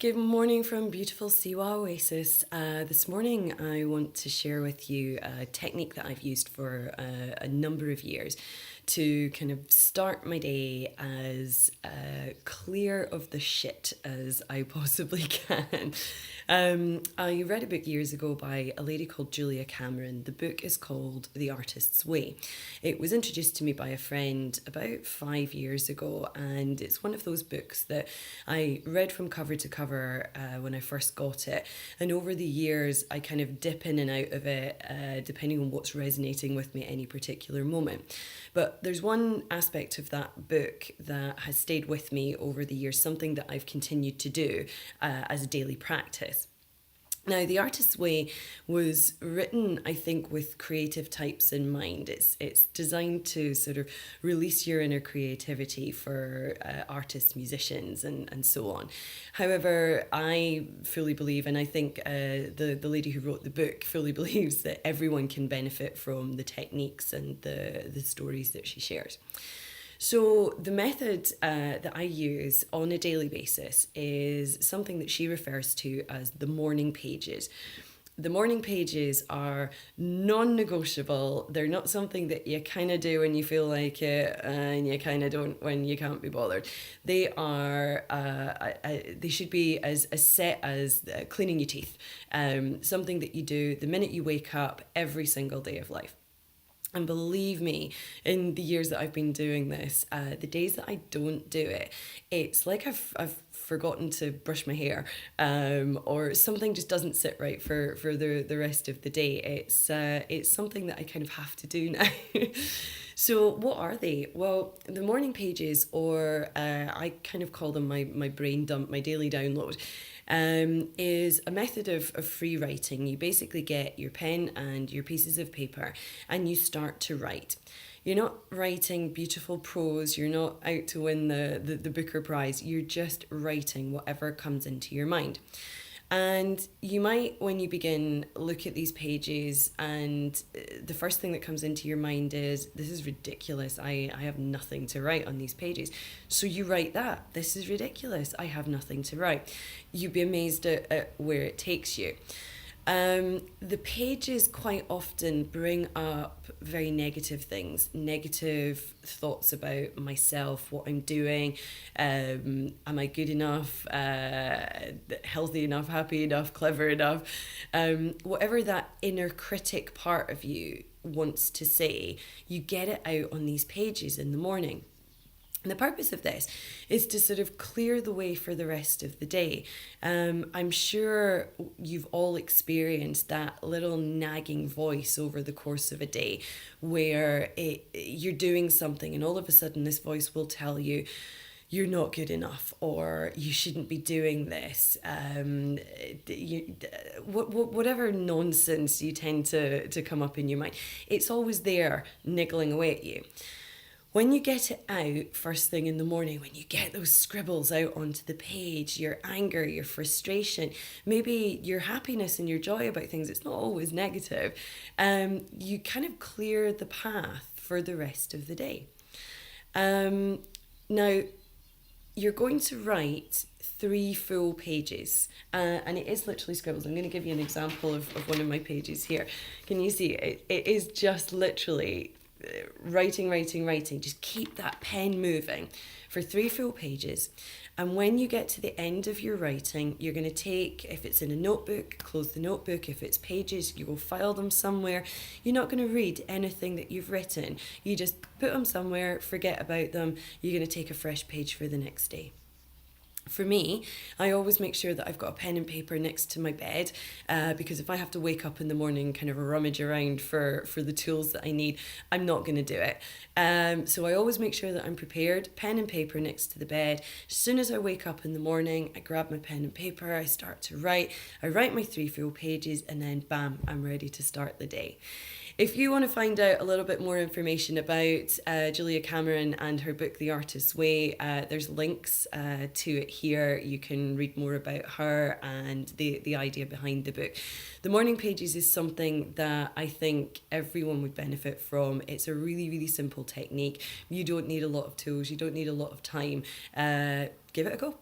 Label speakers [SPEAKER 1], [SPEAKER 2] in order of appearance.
[SPEAKER 1] Good morning from beautiful Siwa, Oasis. This morning, I want to share with you a technique that I've used for a number of years to kind of start my day as clear of the shit as I possibly can. I read a book years ago by a lady called Julia Cameron. The book is called The Artist's Way. It was introduced to me by a friend about 5 years ago, and it's one of those books that I read from cover to cover when I first got it. And over the years, I kind of dip in and out of it depending on what's resonating with me at any particular moment. But there's one aspect of that book that has stayed with me over the years, something that I've continued to do as a daily practice. Now, The Artist's Way was written, I think, with creative types in mind. It's designed to sort of release your inner creativity for artists, musicians, and so on. However, I fully believe, and I think the lady who wrote the book fully believes, that everyone can benefit from the techniques and the stories that she shares. So, the method that I use on a daily basis is something that she refers to as the morning pages. The morning pages are non negotiable. They're not something that you kind of do when you feel like it and you kind of don't when you can't be bothered. They are, they should be as set as cleaning your teeth, something that you do the minute you wake up every single day of life. And believe me, in the years that I've been doing this, the days that I don't do it, it's like I've forgotten to brush my hair, or something just doesn't sit right for the rest of the day. It's something that I kind of have to do now. So what are they? Well, the morning pages, or I kind of call them my brain dump, my daily download, is a method of free writing. You basically get your pen and your pieces of paper and you start to write. You're not writing beautiful prose, you're not out to win the Booker Prize, you're just writing whatever comes into your mind. And you might, when you begin, look at these pages, and the first thing that comes into your mind is, this is ridiculous. I have nothing to write on these pages. So you write that. This is ridiculous. I have nothing to write. You'd be amazed at where it takes you. The pages quite often bring up very negative things, negative thoughts about myself, what I'm doing, am I good enough, healthy enough, happy enough, clever enough, whatever that inner critic part of you wants to say, you get it out on these pages in the morning. And the purpose of this is to sort of clear the way for the rest of the day. I'm sure you've all experienced that little nagging voice over the course of a day where you're doing something and all of a sudden this voice will tell you, you're not good enough, or you shouldn't be doing this. Whatever nonsense you tend to come up in your mind, it's always there niggling away at you. When you get it out first thing in the morning, when you get those scribbles out onto the page, your anger, your frustration, maybe your happiness and your joy about things, it's not always negative, you kind of clear the path for the rest of the day. Now, you're going to write 3 full pages, and it is literally scribbles. I'm going to give you an example of one of my pages here. Can you see it? It is just literally writing. Just keep that pen moving for 3 full pages. And when you get to the end of your writing, you're going to take, if it's in a notebook, close the notebook. If it's pages, you will file them somewhere. You're not going to read anything that you've written. You just put them somewhere, forget about them. You're going to take a fresh page for the next day. For me, I always make sure that I've got a pen and paper next to my bed, because if I have to wake up in the morning and kind of rummage around for the tools that I need, I'm not going to do it. So I always make sure that I'm prepared, pen and paper next to the bed. As soon as I wake up in the morning, I grab my pen and paper, I start to write. I write my 3 full pages, and then bam, I'm ready to start the day. If you want to find out a little bit more information about Julia Cameron and her book, The Artist's Way, there's links to it here. You can read more about her and the idea behind the book. The morning pages is something that I think everyone would benefit from. It's a really, really simple technique. You don't need a lot of tools. You don't need a lot of time. Give it a go.